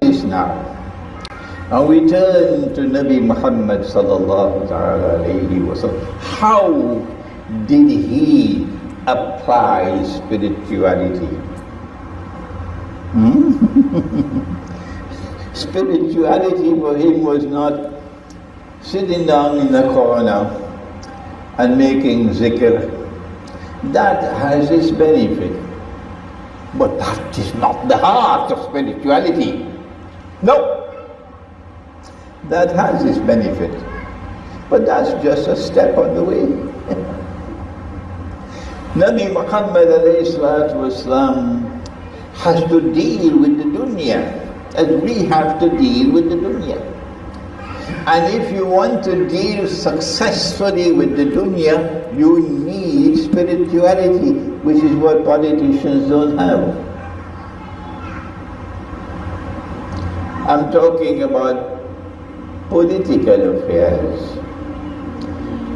this now. And we turn to Nabi Muhammad sallallahu alayhi wa sallam. How did he apply spirituality? Spirituality for him was not sitting down in the corner and making zikr. That has its benefit. But that is not the heart of spirituality. No. That has its benefit. But that's just a step on the way. Nabi Muhammad ﷺ has to deal with the dunya as we have to deal with the dunya. And if you want to deal successfully with the dunya, you need spirituality, which is what politicians don't have. I'm talking about political affairs,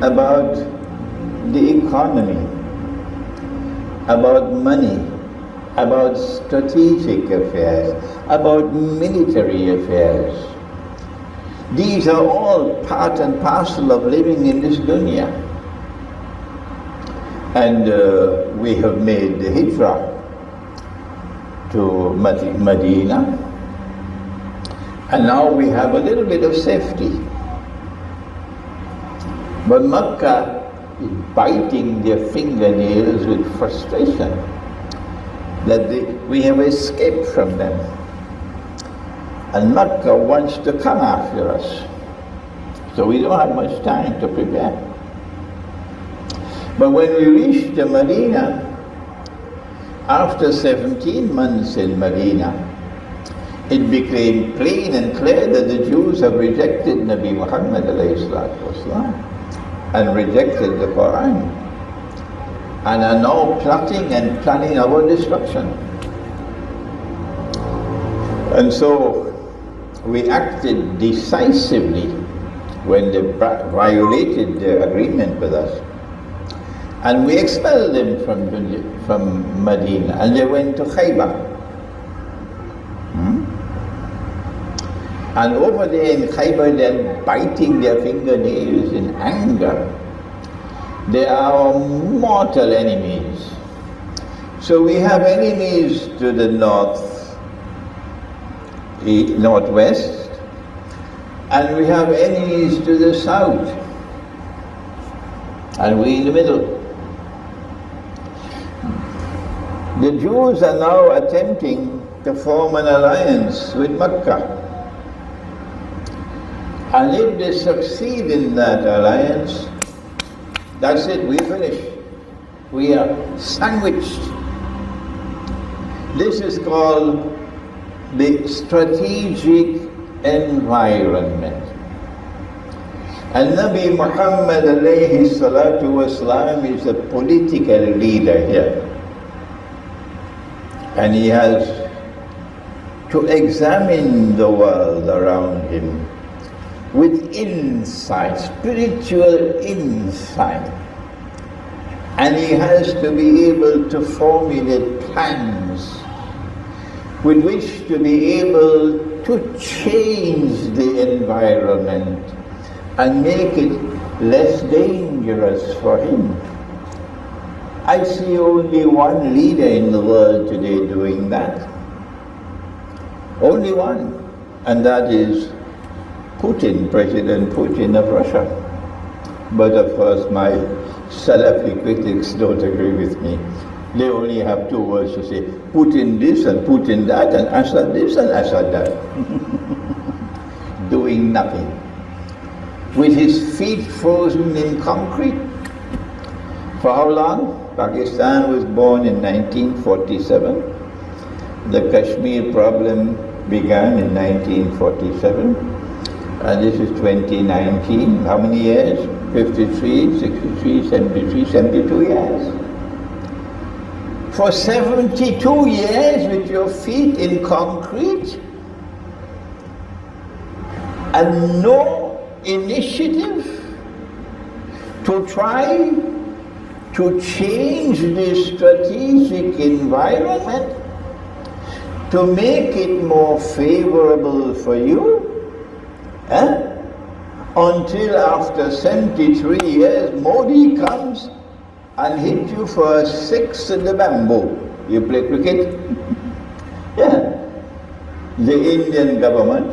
about the economy, about money, about strategic affairs, about military affairs. These are all part and parcel of living in this dunya. And we have made the hijrah to Medina, and now we have a little bit of safety. But Makkah is biting their fingernails with frustration that we have escaped from them. And Makkah wants to come after us. So we don't have much time to prepare. But when we reached Medina, after 17 months in Medina, it became plain and clear that the Jews have rejected Nabi Muhammad ﷺ and rejected the Quran and are now plotting and planning our destruction. And so we acted decisively when they violated their agreement with us. And we expelled them from Medina, and they went to Khaybar. And over there in Khaybar, they're biting their fingernails in anger. They are our mortal enemies. So we have enemies to the northwest, and we have enemies to the south, and we in the middle. The Jews are now attempting to form an alliance with Makkah. And if they succeed in that alliance, that's it, we finish. We are sandwiched. This is called the strategic environment. And Nabi Muhammad alayhi salatu wasalam is a political leader here. And he has to examine the world around him with insight, spiritual insight. And he has to be able to formulate plans with which to be able to change the environment and make it less dangerous for him. I see only one leader in the world today doing that. Only one. And that is Putin, President Putin of Russia. But of course my Salafi critics don't agree with me. They only have two words to say, Putin this and Putin that, and Assad this and Assad that. Doing nothing. With his feet frozen in concrete. For how long? Pakistan was born in 1947. The Kashmir problem began in 1947. And this is 2019. How many years? 53, 63, 73, 72 years. For 72 years with your feet in concrete and no initiative to try to change the strategic environment. to make it more favourable for you, until after 73 years Modi comes and hit you for a six in the bamboo. You play cricket? Yeah. The Indian government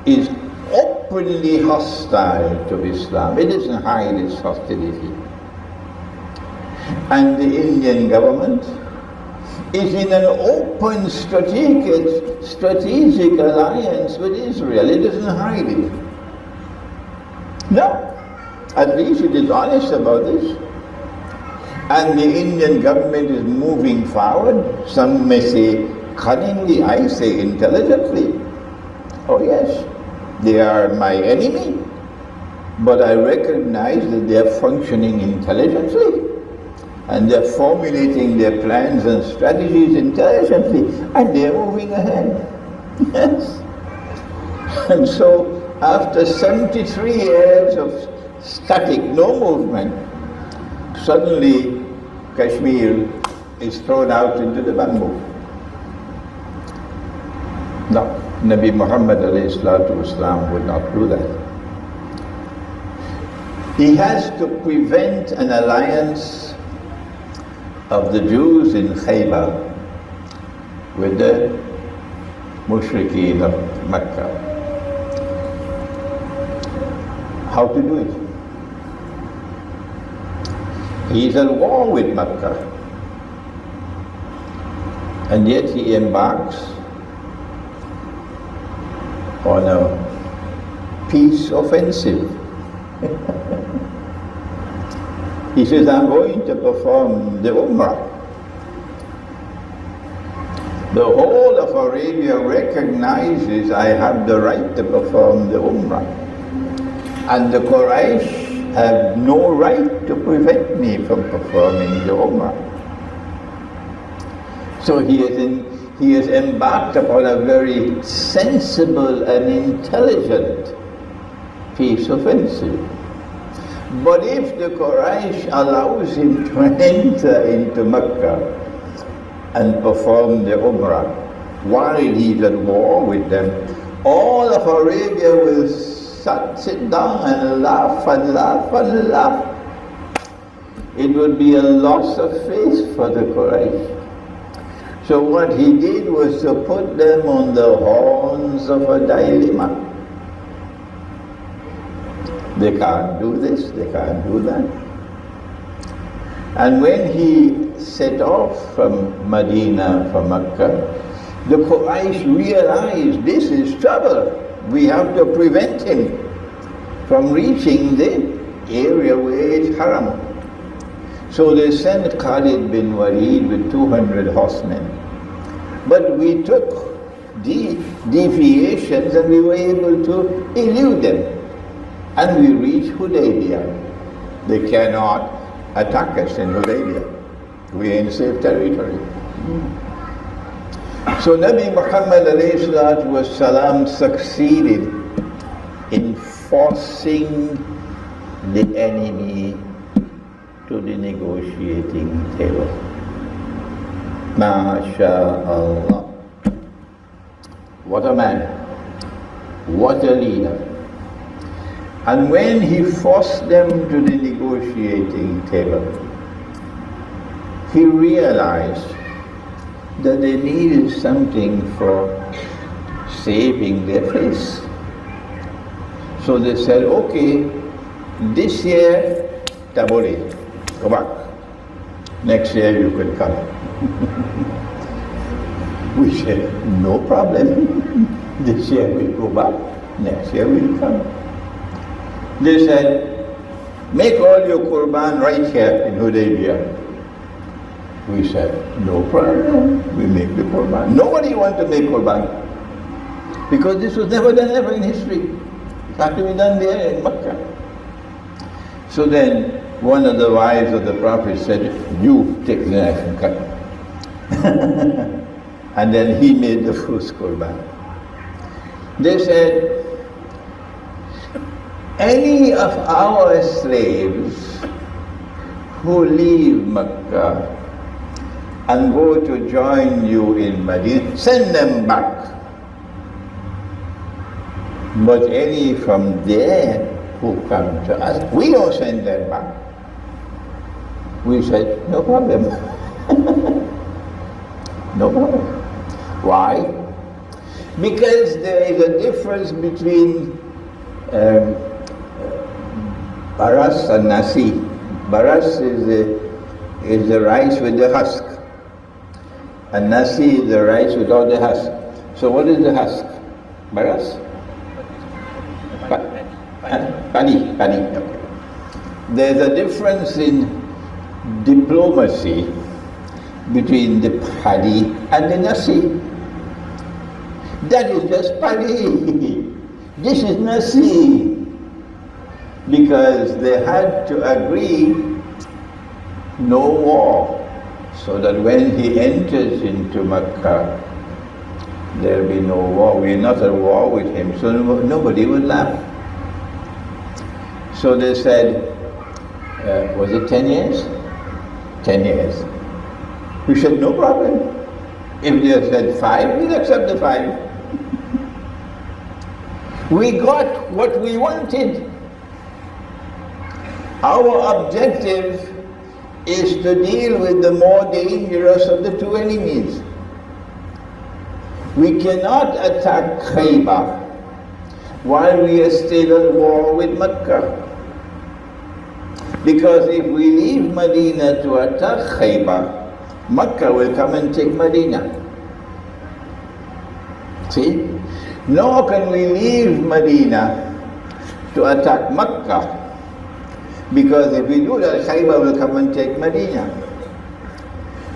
is openly hostile to Islam. It doesn't hide its hostility. And the Indian government is in an open strategic alliance with Israel. It doesn't hide it. No. At least it is honest about this. And the Indian government is moving forward. Some may say cunningly, I say intelligently. Oh yes, they are my enemy, but I recognize that they are functioning intelligently, and they are formulating their plans and strategies intelligently, and they are moving ahead. Yes. And so, after 73 years of static, no movement, suddenly Kashmir is thrown out into the bamboo. No, Nabi Mohammed ﷺ would not do that. He has to prevent an alliance of the Jews in Khaybar with the mushrikeen of Mecca. How to do it? He is at war with Mecca, and yet he embarks on a peace offensive. He says, I'm going to perform the Umrah. The whole of Arabia recognizes I have the right to perform the Umrah. And the Quraysh have no right to prevent me from performing the Umrah. So he has embarked upon a very sensible and intelligent peace offensive. But if the Quraysh allows him to enter into Mecca and perform the Umrah while he's at war with them, all of Arabia will sit down and laugh and laugh and laugh. It would be a loss of faith for the Quraysh. So what he did was to put them on the horns of a dilemma. They can't do this, they can't do that. And when he set off from Medina, from Mecca, the Quraysh realized this is trouble. We have to prevent him from reaching the area where it's haram. So they sent Khalid bin Walid with 200 horsemen. But we took deviations and we were able to elude them. And we reached Hudaybiyah. They cannot attack us in Hudaybiyah. We are in safe territory. So Nabi Muhammad ﷺ succeeded in forcing the enemy to the negotiating table. MashaAllah. What a man. What a leader. And when he forced them to the negotiating table, he realized that they needed something for saving their face. So they said, okay, this year, tabule, go back. Next year you could come. We said, no problem. This year we'll go back, next year we'll come. They said, make all your Qurban right here in Hudaybiyah. We said, no problem, we make the Qurban. Nobody wants to make Qurban, because this was never done ever in history. It had to be done there in Mecca. So then one of the wives of the Prophet said, you take the knife and cut. And then he made the first Qurban. They said, any of our slaves who leave Mecca and go to join you in Medina, send them back. But any from there who come to us, we don't send them back. We said, no problem. No problem. Why? Because there is a difference between baras and nasi. Baras is the rice with the husk, and nasi is the rice without the husk. So what is the husk? Baras? Paddy. Okay. There's a difference in diplomacy between the paddy and the nasi. That is just paddy. This is nasi. Because they had to agree no war, so that when he enters into Makkah, there will be no war. We're not at war with him, so nobody would laugh. So they said, was it 10 years? 10 years. We said, no problem. If they said 5, we'll accept the 5. We got what we wanted. Our objective is to deal with the more dangerous of the two enemies. We cannot attack Khaybar while we are still at war with Mecca. Because if we leave Medina to attack Khaybar, Mecca will come and take Medina. See? Nor can we leave Medina to attack Mecca, because if we do that, Khaybar will come and take Medina.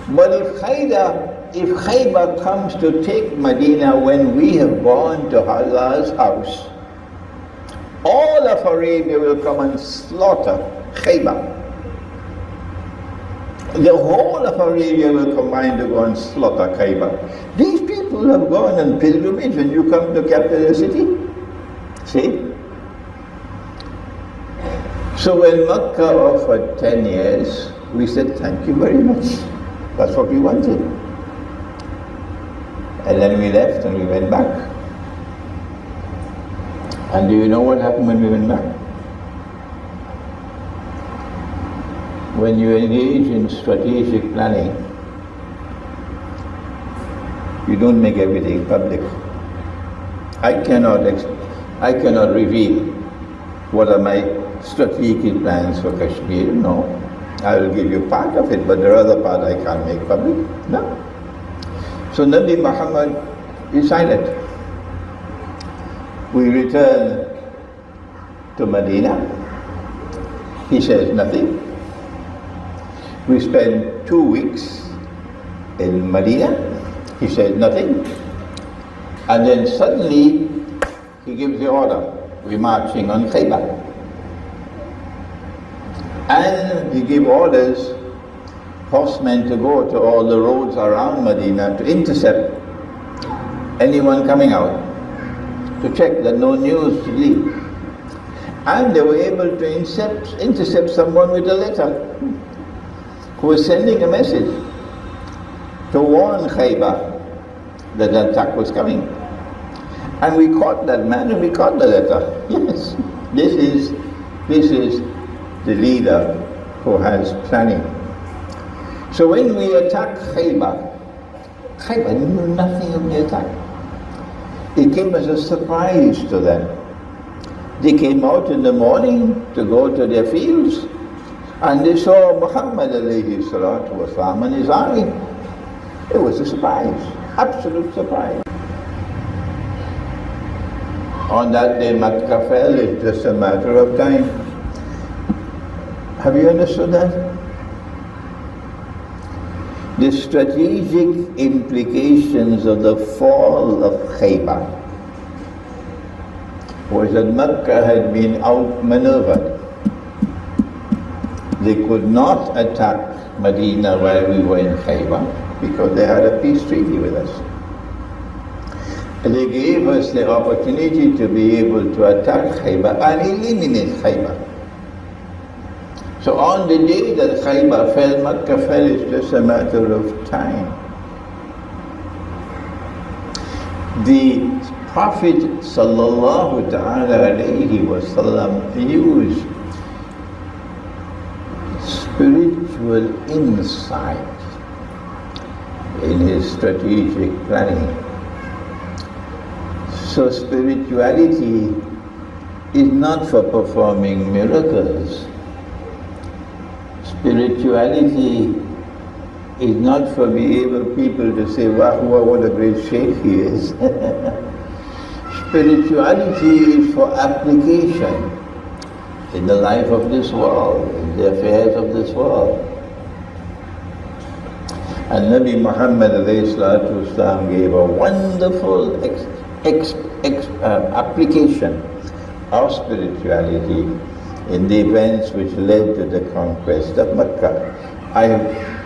But if Khaybar comes to take Medina when we have gone to Allah's house, all of Arabia will come and slaughter Khaybar. The whole of Arabia will combine to go and slaughter Khaybar. These people have gone on pilgrimage when you come to capture the city. See? So when Makkah offered 10 years, we said, thank you very much. That's what we wanted. And then we left and we went back. And do you know what happened when we went back? When you engage in strategic planning, you don't make everything public. I cannot reveal what are my strategic plans for Kashmir. No. I will give you part of it, but the other part I can't make public. No. So Nabi Muhammad is silent. We return to Medina. He says nothing. We spend 2 weeks in Medina. He says nothing. And then suddenly he gives the order. We're marching on Khaybar. And he gave orders, horsemen to go to all the roads around Medina to intercept anyone coming out, to check that no news to leave. And they were able to intercept someone with a letter who was sending a message to warn Khaybar that the attack was coming. And we caught that man and we caught the letter. Yes, this is the leader who has planning. So when we attacked Khaybar knew nothing of the attack. It came as a surprise to them. They came out in the morning to go to their fields, and they saw Muhammad alayhi salatu wasalam and his army. It was a surprise, absolute surprise. On that day Makkah fell, it's just a matter of time. Have you understood that? The strategic implications of the fall of Khaybar was that Makkah had been outmaneuvered. They could not attack Medina while we were in Khaybar because they had a peace treaty with us. They gave us the opportunity to be able to attack Khaybar and eliminate Khaybar. So on the day that Khaybar fell, Makkah fell, it's just a matter of time. The Prophet sallallahu ta'ala alayhi wasallam used spiritual insight in his strategic planning. So spirituality is not for performing miracles. Spirituality is not for being able people to say, wow, what a great sheikh he is. Spirituality is for application in the life of this world, in the affairs of this world. And Nabi Mohammed gave a wonderful application of spirituality in the events which led to the conquest of Makkah. I have